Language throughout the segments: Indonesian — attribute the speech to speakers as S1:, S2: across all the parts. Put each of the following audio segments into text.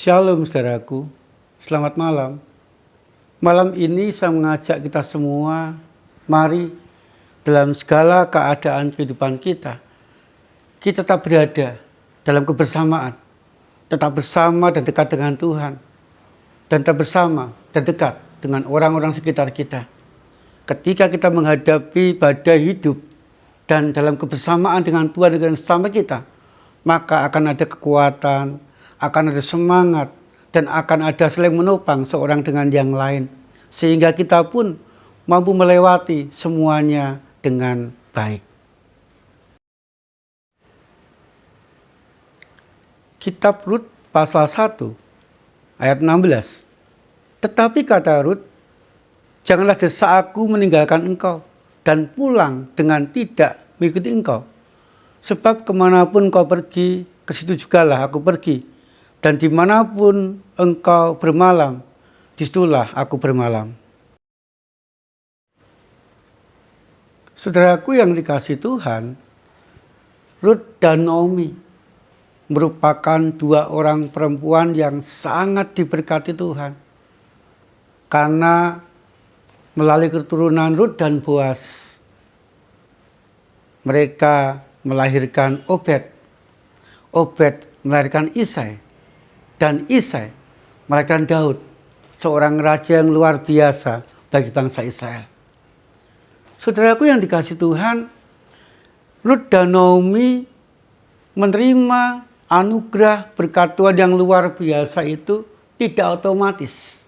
S1: Shalom saudaraku, selamat malam. Malam ini saya mengajak kita semua, mari dalam segala keadaan kehidupan kita tetap berada dalam kebersamaan, tetap bersama dan dekat dengan Tuhan, dan tetap bersama dan dekat dengan orang-orang sekitar kita. Ketika kita menghadapi badai hidup dan dalam kebersamaan dengan Tuhan dan sama kita, maka akan ada kekuatan, akan ada semangat, dan akan ada saling menopang seorang dengan yang lain. Sehingga kita pun mampu melewati semuanya dengan baik. Kitab Rut pasal 1 ayat 16. Tetapi kata Rut, janganlah desak aku meninggalkan engkau dan pulang dengan tidak mengikuti engkau. Sebab kemanapun kau pergi, ke situ jugalah aku pergi. Dan dimanapun engkau bermalam, disitulah aku bermalam. Saudaraku yang dikasihi Tuhan, Rut dan Naomi merupakan dua orang perempuan yang sangat diberkati Tuhan. Karena melalui keturunan Rut dan Boaz, mereka melahirkan Obed. Obed melahirkan Isai. Dan Isai melahirkan Daud, seorang raja yang luar biasa bagi bangsa Israel. Saudaraku yang dikasihi Tuhan, Rut dan Naomi menerima anugerah berkat Tuhan yang luar biasa itu tidak otomatis.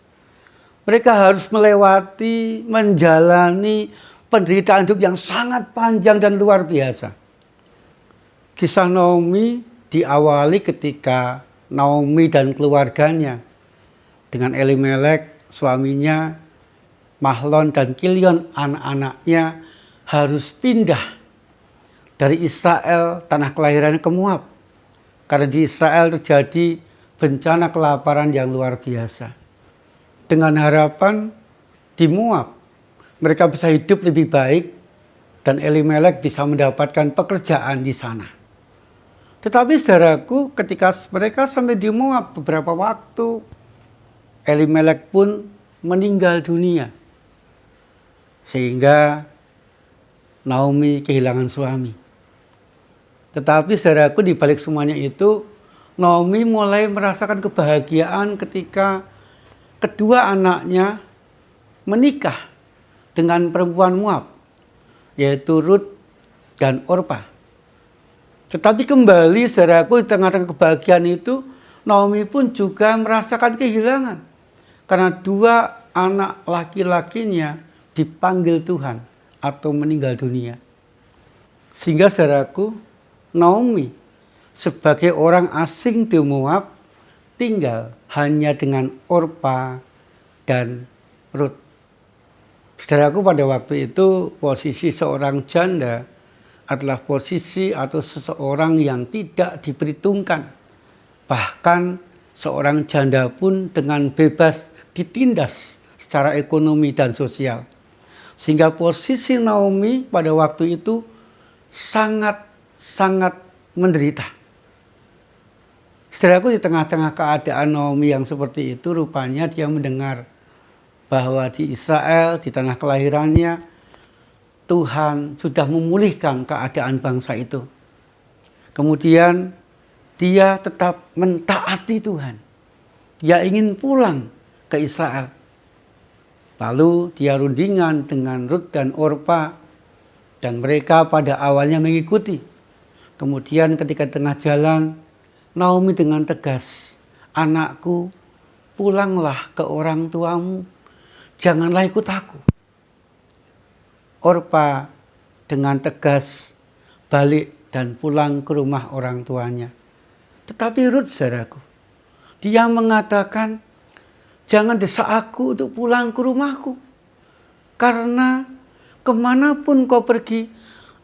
S1: Mereka harus melewati, menjalani penderitaan hidup yang sangat panjang dan luar biasa. Kisah Naomi diawali ketika Naomi dan keluarganya dengan Elimelek, suaminya, Mahlon dan Kilion, anak-anaknya harus pindah dari Israel, tanah kelahiran ke Moab. Karena di Israel terjadi bencana kelaparan yang luar biasa. Dengan harapan di Moab mereka bisa hidup lebih baik dan Elimelek bisa mendapatkan pekerjaan di sana. Tetapi saudaraku, ketika mereka sampai di Moab beberapa waktu, Elimelek pun meninggal dunia. Sehingga Naomi kehilangan suami. Tetapi saudaraku, di balik semuanya itu, Naomi mulai merasakan kebahagiaan ketika kedua anaknya menikah dengan perempuan Moab, yaitu Rut dan Orpa. Tetapi kembali saudaraku, di tengah-tengah kebahagiaan itu, Naomi pun juga merasakan kehilangan. Karena dua anak laki-lakinya dipanggil Tuhan atau meninggal dunia. Sehingga saudaraku, Naomi sebagai orang asing di Moab tinggal hanya dengan Orpa dan Rut. Saudaraku, pada waktu itu posisi seorang janda adalah posisi atau seseorang yang tidak diperhitungkan. Bahkan seorang janda pun dengan bebas ditindas secara ekonomi dan sosial. Sehingga posisi Naomi pada waktu itu sangat menderita. Saudaraku, di tengah-tengah keadaan Naomi yang seperti itu, rupanya dia mendengar bahwa di Israel, di tanah kelahirannya, Tuhan sudah memulihkan keadaan bangsa itu. Kemudian dia tetap mentaati Tuhan. Dia ingin pulang ke Israel. Lalu dia rundingan dengan Rut dan Orpa, dan mereka pada awalnya mengikuti. Kemudian ketika tengah jalan, Naomi dengan tegas, "Anakku, pulanglah ke orang tuamu, janganlah ikut aku." Orpa dengan tegas balik dan pulang ke rumah orang tuanya. Tetapi Rut, saudaraku, dia mengatakan, "Jangan desak aku untuk pulang ke rumahku. Karena kemanapun kau pergi,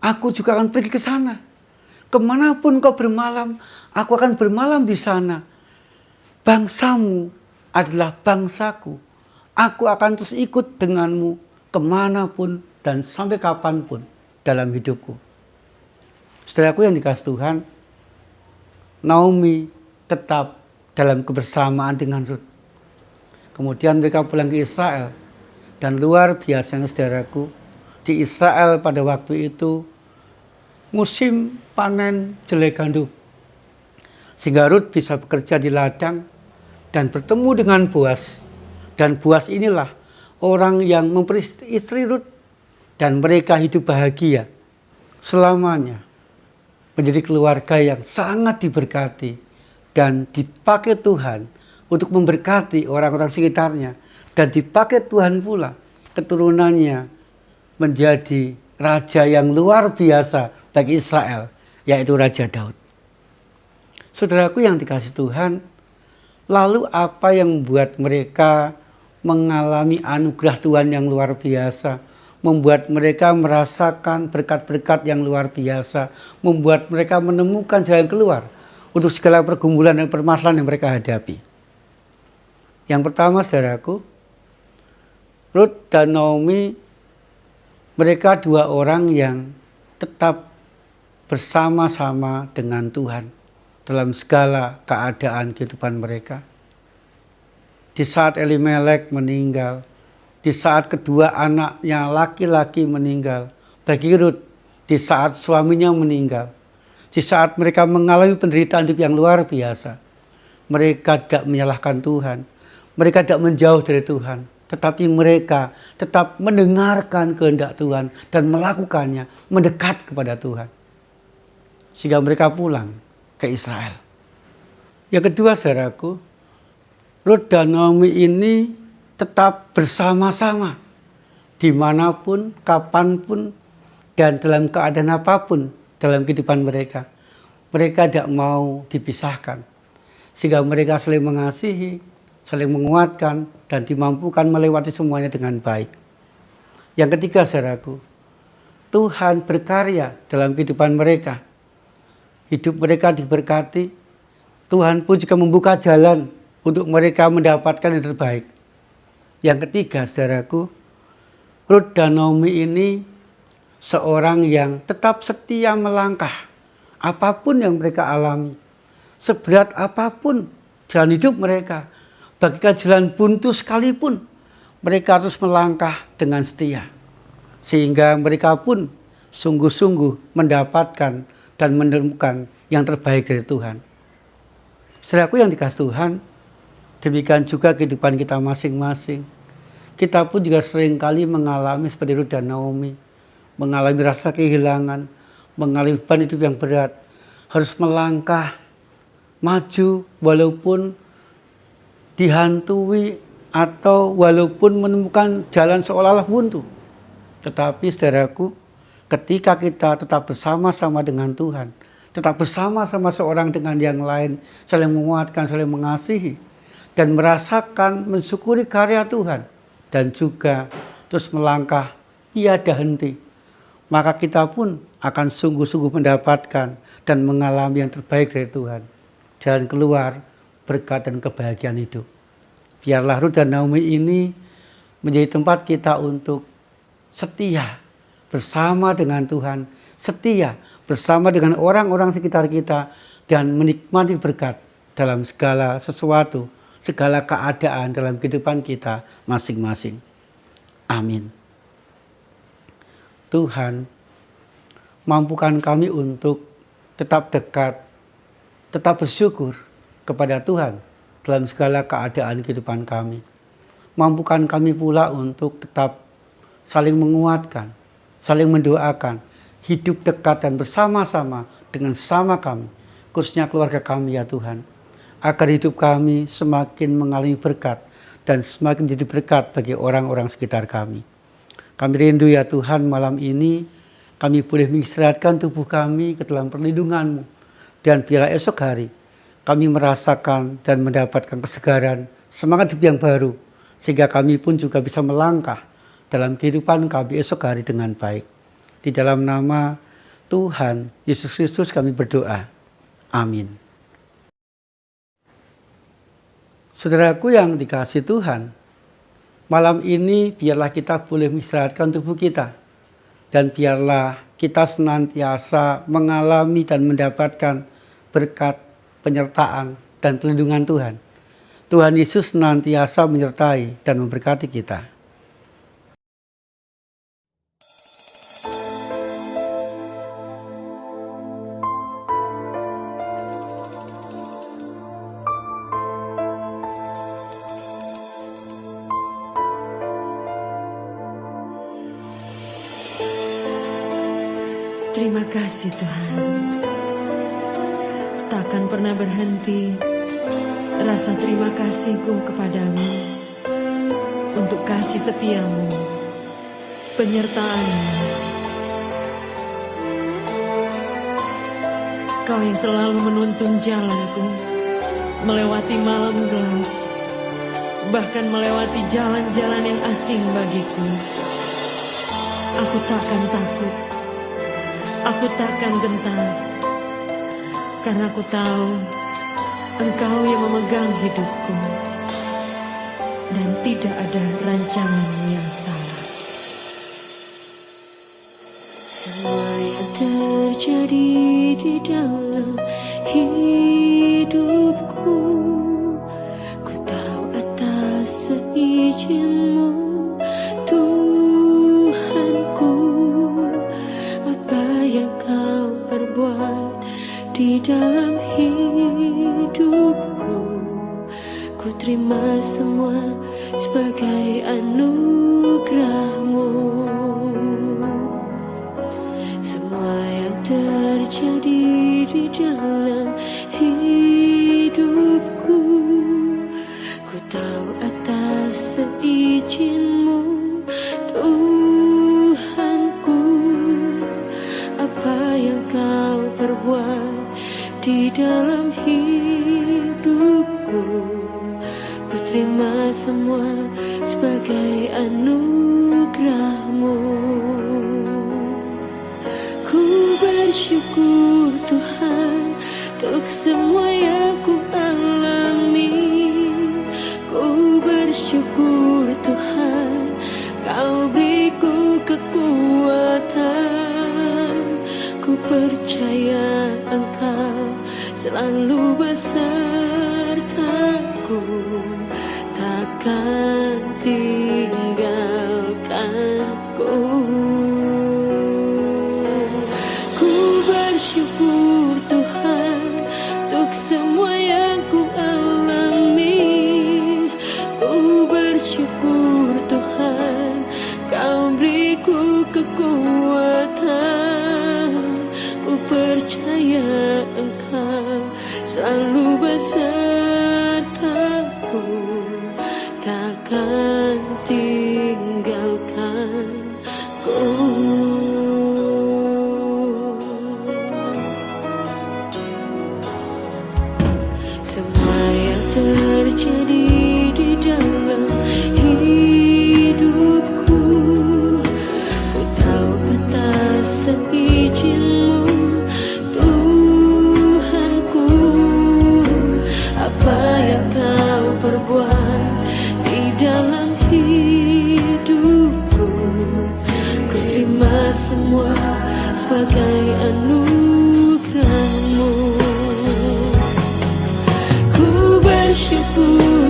S1: aku juga akan pergi ke sana. Kemanapun kau bermalam, aku akan bermalam di sana. Bangsamu adalah bangsaku. Aku akan terus ikut denganmu kemanapun dan sampai kapanpun dalam hidupku." Saudaraku yang dikasihi Tuhan, Naomi tetap dalam kebersamaan dengan Rut. Kemudian mereka pulang ke Israel. Dan luar biasanya saudaraku, di Israel pada waktu itu musim panen jelai gandum. Sehingga Rut bisa bekerja di ladang dan bertemu dengan Boas. Dan Boas inilah orang yang memperi istri Rut. Dan mereka hidup bahagia selamanya. Menjadi keluarga yang sangat diberkati dan dipakai Tuhan untuk memberkati orang-orang sekitarnya. Dan dipakai Tuhan pula keturunannya menjadi raja yang luar biasa bagi Israel, yaitu Raja Daud. Saudaraku yang dikasihi Tuhan, lalu apa yang membuat mereka mengalami anugerah Tuhan yang luar biasa, membuat mereka merasakan berkat-berkat yang luar biasa, membuat mereka menemukan jalan keluar untuk segala pergumulan dan permasalahan yang mereka hadapi? Yang pertama, saudaraku, Rut dan Naomi, mereka dua orang yang tetap bersama-sama dengan Tuhan dalam segala keadaan kehidupan mereka. Di saat Elimelek meninggal, di saat kedua anaknya laki-laki meninggal, bagi Rut, di saat suaminya meninggal, di saat mereka mengalami penderitaan hidup yang luar biasa, mereka tidak menyalahkan Tuhan, mereka tidak menjauh dari Tuhan, tetapi mereka tetap mendengarkan kehendak Tuhan dan melakukannya, mendekat kepada Tuhan. Sehingga mereka pulang ke Israel. Yang kedua, saudaraku, Rut dan Naomi ini tetap bersama-sama dimanapun, kapanpun, dan dalam keadaan apapun dalam kehidupan mereka. Mereka tidak mau dipisahkan. Sehingga mereka saling mengasihi, saling menguatkan, dan dimampukan melewati semuanya dengan baik. Yang ketiga, saudaraku, Tuhan berkarya dalam kehidupan mereka. Hidup mereka diberkati. Tuhan pun juga membuka jalan untuk mereka mendapatkan yang terbaik. Yang ketiga, saudaraku, Rut dan Naomi ini seorang yang tetap setia melangkah apapun yang mereka alami. Seberat apapun jalan hidup mereka, bagikan jalan buntu sekalipun, mereka harus melangkah dengan setia. Sehingga mereka pun sungguh-sungguh mendapatkan dan menemukan yang terbaik dari Tuhan. Saudaraku yang dikasihi Tuhan, demikian juga kehidupan kita masing-masing. Kita pun juga seringkali mengalami seperti Rut dan Naomi, mengalami rasa kehilangan, mengalami beban hidup yang berat, harus melangkah maju walaupun dihantui atau walaupun menemukan jalan seolah-olah buntu. Tetapi saudaraku, ketika kita tetap bersama-sama dengan Tuhan, tetap bersama-sama seorang dengan yang lain, saling menguatkan, saling mengasihi, dan merasakan, mensyukuri karya Tuhan, dan juga terus melangkah tiada henti, maka kita pun akan sungguh-sungguh mendapatkan dan mengalami yang terbaik dari Tuhan. Jalan keluar, berkat dan kebahagiaan hidup. Biarlah Rut dan Naomi ini menjadi tempat kita untuk setia bersama dengan Tuhan, setia bersama dengan orang-orang sekitar kita, dan menikmati berkat dalam segala sesuatu, segala keadaan dalam kehidupan kita masing-masing. Amin. Tuhan, mampukan kami untuk tetap dekat, tetap bersyukur kepada Tuhan dalam segala keadaan kehidupan kami. Mampukan kami pula untuk tetap saling menguatkan, saling mendoakan, hidup dekat dan bersama-sama dengan sesama kami, khususnya keluarga kami ya Tuhan, agar hidup kami semakin mengalami berkat dan semakin menjadi berkat bagi orang-orang sekitar kami. Kami rindu ya Tuhan, malam ini kami boleh mengistirahatkan tubuh kami ke dalam perlindungan-Mu. Dan biarlah esok hari kami merasakan dan mendapatkan kesegaran, semangat hidup yang baru, sehingga kami pun juga bisa melangkah dalam kehidupan kami esok hari dengan baik. Di dalam nama Tuhan Yesus Kristus kami berdoa. Amin. Saudaraku yang dikasihi Tuhan, malam ini biarlah kita boleh mengistirahatkan tubuh kita. Dan biarlah kita senantiasa mengalami dan mendapatkan berkat, penyertaan, dan perlindungan Tuhan. Tuhan Yesus senantiasa menyertai dan memberkati kita.
S2: Terima kasih Tuhan, takkan pernah berhenti rasa terima kasihku kepadamu untuk kasih setiamu, penyertaanmu. Kau yang selalu menuntun jalanku, melewati malam gelap, bahkan melewati jalan-jalan yang asing bagiku. Aku takkan takut, aku takkan gentar, karena aku tahu Engkau yang memegang hidupku, dan tidak ada rancangan yang salah. Semua yang terjadi di dalam hidupku, ku tahu atas seizin-Mu, Tuhanku. Apa yang Kau perbuat di dalam hidupku, ku terima semua sebagai anugerah-Mu. Semua yang terjadi di dalam hidupku, ku tahu atas seizin-Mu, Tuhanku. Apa yang Kau perbuat di dalam hidupku, ku terima semua sebagai anugerah-Mu. Ku bersyukur Tuhan untuk semua yang ku alami. Ku bersyukur Tuhan, Kau beriku kekuatan. Ku percaya Engkau selalu besertaku, takkan tinggalkanku. Ku bersyukur Tuhan untuk semua yang ku alami. Ku bersyukur Tuhan, Kau beriku kekuatan. Ku percaya Engkau selalu besertaku, takkan tinggalkanku. Semua yang terjadi di dalam hidupku, ku tahu atas seizin-Mu, Tuhanku. Apa yang Kau perbuat di dalam hidupku, ku terima semua sebagai anugerah-Mu. Ku bersyukur